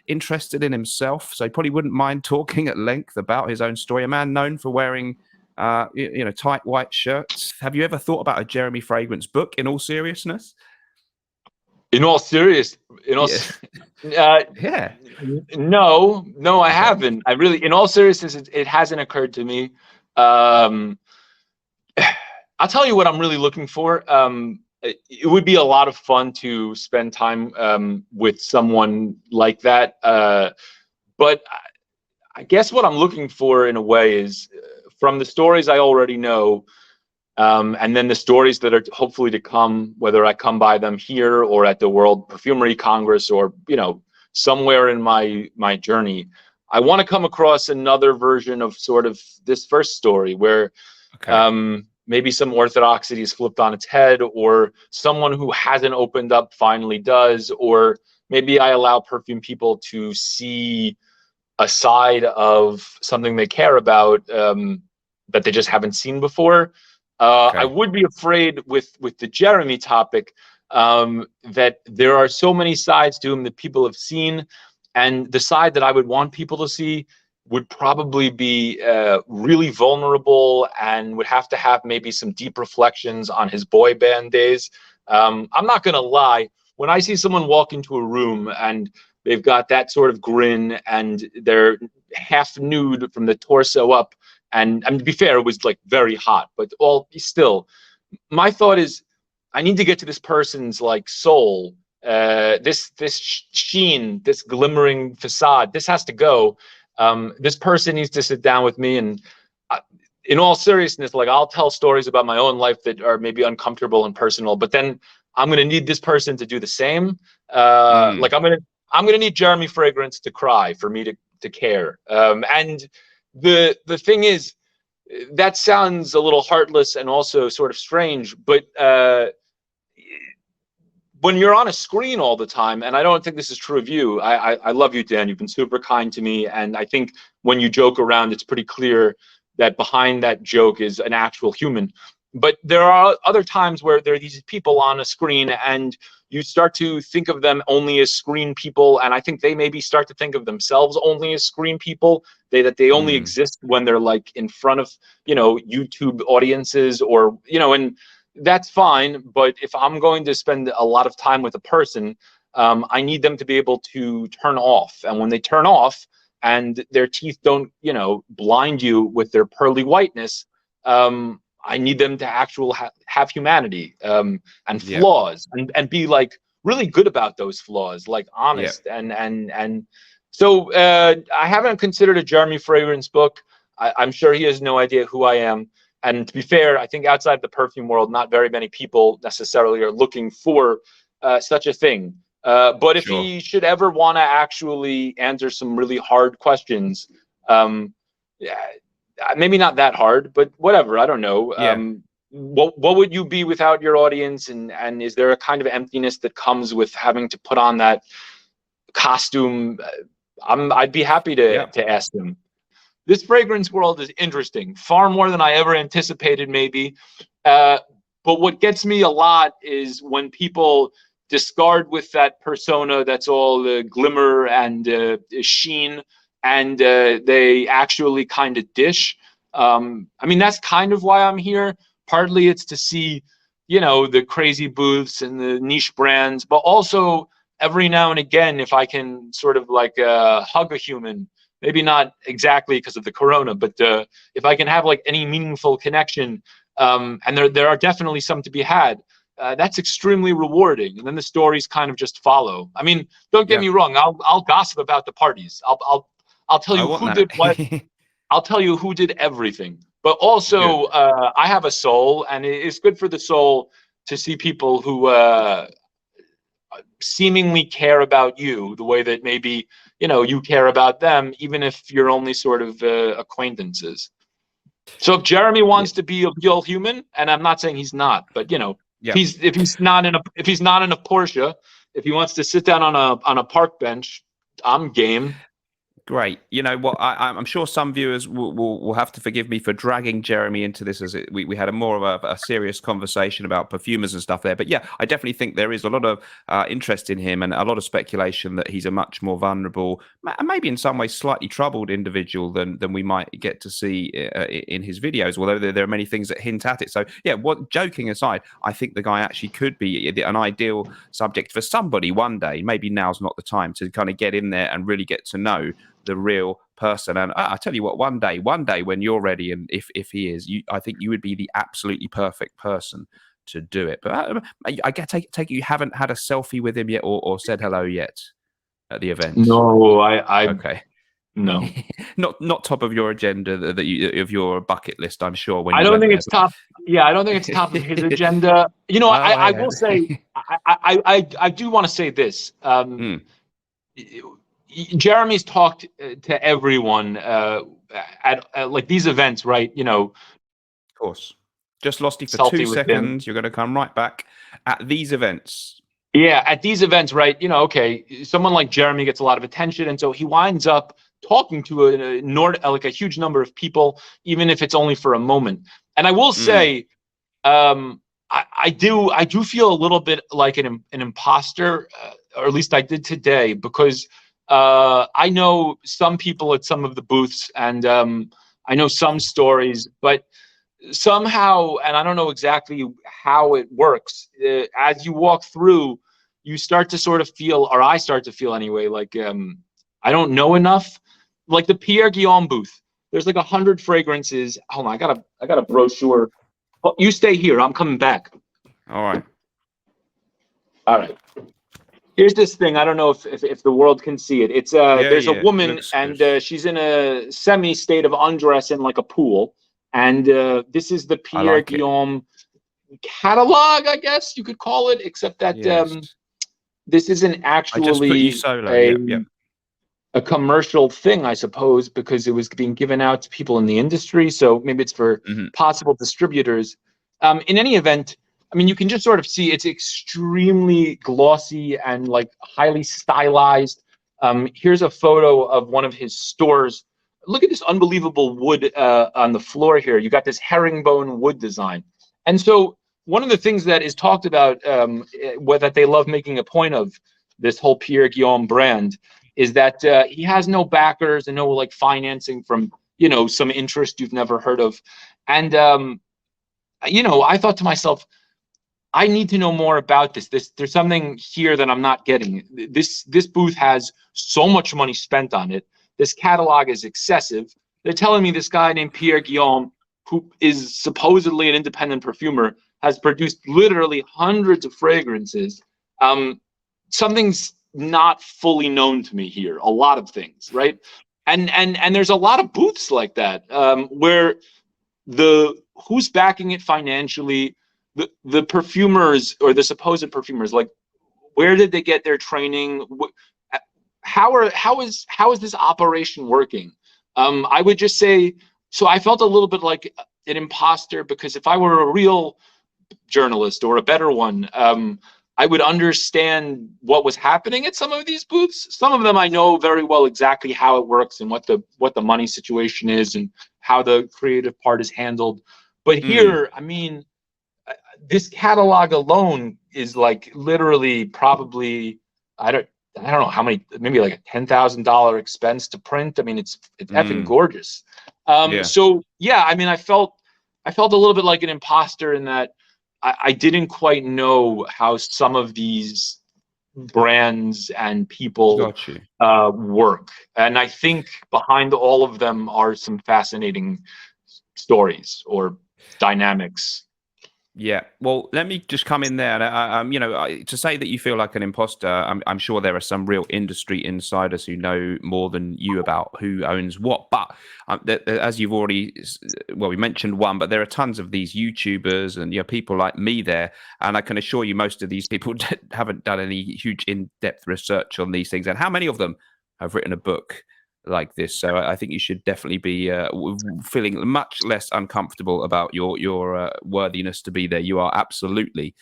interested in himself, so he probably wouldn't mind talking at length about his own story. A man known for wearing, tight white shirts. Have you ever thought about a Jeremy Fragrance book? In all seriousness. No, I haven't. I really, in all seriousness, it hasn't occurred to me. I'll tell you what I'm really looking for. It would be a lot of fun to spend time with someone like that. But I guess what I'm looking for, in a way, is from the stories I already know, and then the stories that are hopefully to come, whether I come by them here or at the World Perfumery Congress, or somewhere in my journey. I want to come across another version of sort of this first story, where maybe some orthodoxy is flipped on its head, or someone who hasn't opened up finally does, or maybe I allow perfume people to see a side of something they care about that they just haven't seen before. I would be afraid with the Jeremy topic that there are so many sides to him that people have seen, and the side that I would want people to see would probably be really vulnerable and would have to have maybe some deep reflections on his boy band days. I'm not going to lie. When I see someone walk into a room and they've got that sort of grin and they're half nude from the torso up, and to be fair, it was like very hot, but still, my thought is, I need to get to this person's like soul, this sheen, this glimmering facade. This has to go. This person needs to sit down with me, and in all seriousness, like, I'll tell stories about my own life that are maybe uncomfortable and personal, but then I'm gonna need this person to do the same. Like, I'm gonna need Jeremy Fragrance to cry for me to care. And the thing is, that sounds a little heartless and also sort of strange, but when you're on a screen all the time, and I don't think this is true of you. I love you, Dan. You've been super kind to me, and I think when you joke around, it's pretty clear that behind that joke is an actual human. But there are other times where there are these people on a screen, and you start to think of them only as screen people, and I think they maybe start to think of themselves only as screen people. That they only exist when they're like in front of, YouTube audiences, or and that's fine. But if I'm going to spend a lot of time with a person, I need them to be able to turn off. And when they turn off and their teeth don't, blind you with their pearly whiteness, I need them to have humanity and flaws, and be like really good about those flaws, like honest. And so I haven't considered a Jeremy Fragrance book. I'm sure he has no idea who I am. And to be fair, I think outside the perfume world, not very many people necessarily are looking for such a thing. But if he should ever want to actually answer some really hard questions, maybe not that hard, but whatever, I don't know. What would you be without your audience? And is there a kind of emptiness that comes with having to put on that costume? I'd be happy to ask him. This fragrance world is interesting, far more than I ever anticipated, maybe. But what gets me a lot is when people discard with that persona that's all glimmer and sheen, and they actually kind of dish. I mean, that's kind of why I'm here. Partly it's to see, the crazy booths and the niche brands, but also every now and again, if I can sort of like hug a human, maybe not exactly because of the corona, but if I can have like any meaningful connection, and there are definitely some to be had, that's extremely rewarding. And then the stories kind of just follow. I mean, don't get me wrong. I'll gossip about the parties. I'll tell you who did what. I'll tell you who did everything. But also, I have a soul, and it's good for the soul to see people who seemingly care about you the way that maybe you care about them, even if you're only sort of acquaintances. So if Jeremy wants to be a real human, and I'm not saying he's not, but if he's not in a Porsche, if he wants to sit down on a park bench, I'm game. Great. You know what? I'm sure some viewers will have to forgive me for dragging Jeremy into this, as we had more of a serious conversation about perfumers and stuff there. But yeah, I definitely think there is a lot of interest in him, and a lot of speculation that he's a much more vulnerable, and maybe in some ways slightly troubled individual than we might get to see in his videos. Although there are many things that hint at it. So yeah, joking aside, I think the guy actually could be an ideal subject for somebody one day. Maybe now's not the time to kind of get in there and really get to know the real person. And I tell you what, one day when you're ready, and if he is, I think you would be the absolutely perfect person to do it. But I take it you haven't had a selfie with him yet, or said hello yet at the event. No, okay. No, not top of your agenda of your bucket list, I'm sure. When I don't think it's top. Yeah, I don't think it's top of his agenda. I will say, I do want to say this. Jeremy's talked to everyone at like these events, right? Of course. Just lost you for salty 2 with him. seconds. You're going to come right back at these events. Yeah, at these events, right? You know, okay, someone like Jeremy gets a lot of attention, and so he winds up talking to like a huge number of people, even if it's only for a moment. And I will say, I do feel a little bit like an imposter, or at least I did today, because I know some people at some of the booths, and I know some stories, but somehow, and I don't know exactly how it works, as you walk through, you start to sort of feel, or I start to feel anyway, like I don't know enough. Like the Pierre Guillaume booth, there's like 100 fragrances. Hold on, I got a brochure. Oh, you stay here. I'm coming back. All right. All right. Here's this thing. I don't know if the world can see it. It's there's a woman, and she's in a semi state of undress in like a pool. And this is the Pierre Guillaume catalog, I guess you could call it, except that this isn't actually a commercial thing, I suppose, because it was being given out to people in the industry. So maybe it's for possible distributors. In any event, I mean, you can just sort of see it's extremely glossy and like highly stylized. Here's a photo of one of his stores. Look at this unbelievable wood on the floor here. You got this herringbone wood design. And so one of the things that is talked about, that they love making a point of, this whole Pierre Guillaume brand, is that he has no backers and no like financing from, you know, some interest you've never heard of. And, you know, I thought to myself, I need to know more about this. There's something here that I'm not getting. This booth has so much money spent on it. This catalog is excessive. They're telling me this guy named Pierre Guillaume, who is supposedly an independent perfumer, has produced literally hundreds of fragrances. Something's not fully known to me here. A lot of things, right? And there's a lot of booths like that, where who's backing it financially, the perfumers or the supposed perfumers, like where did they get their training? How is this operation working? I would just say, so I felt a little bit like an imposter, because if I were a real journalist or a better one, I would understand what was happening at some of these booths. Some of them I know very well exactly how it works and what the money situation is and how the creative part is handled. But here, I mean, this catalog alone is like literally probably, I don't know how many, maybe like a $10,000 expense to print. I mean, it's effing gorgeous. So yeah, I mean, I felt a little bit like an imposter in that I didn't quite know how some of these brands and people work. And I think behind all of them are some fascinating stories or dynamics. Yeah, well, let me just come in there. You know, to say that you feel like an imposter, I'm sure there are some real industry insiders who know more than you about who owns what. But as you've already, well, we mentioned one, but there are tons of these YouTubers and, you know, people like me there. And I can assure you most of these people haven't done any huge in-depth research on these things. And how many of them have written a book like this? So I think you should definitely be feeling much less uncomfortable about your worthiness to be there. You are absolutely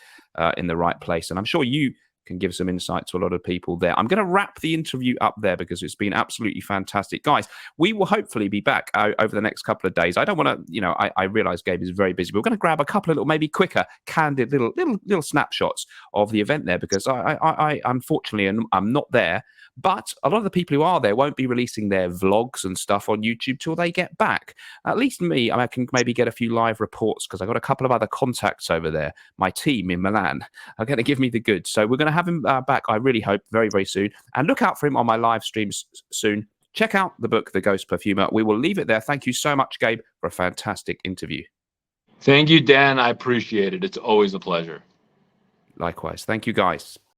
in the right place, and I'm sure you can give some insight to a lot of people there. I'm going to wrap the interview up there because it's been absolutely fantastic. Guys, we will hopefully be back over the next couple of days. I don't want to, you know, I realize Gabe is very busy, but we're going to grab a couple of little, maybe quicker, candid little snapshots of the event there, because I unfortunately I'm not there. But a lot of the people who are there won't be releasing their vlogs and stuff on YouTube till they get back. At least me, I can maybe get a few live reports because I've got a couple of other contacts over there. My team in Milan are going to give me the goods. So we're going to have him back, I really hope, very, very soon. And look out for him on my live streams soon. Check out the book, The Ghost Perfumer. We will leave it there. Thank you so much, Gabe, for a fantastic interview. Thank you, Dan. I appreciate it. It's always a pleasure. Likewise. Thank you, guys.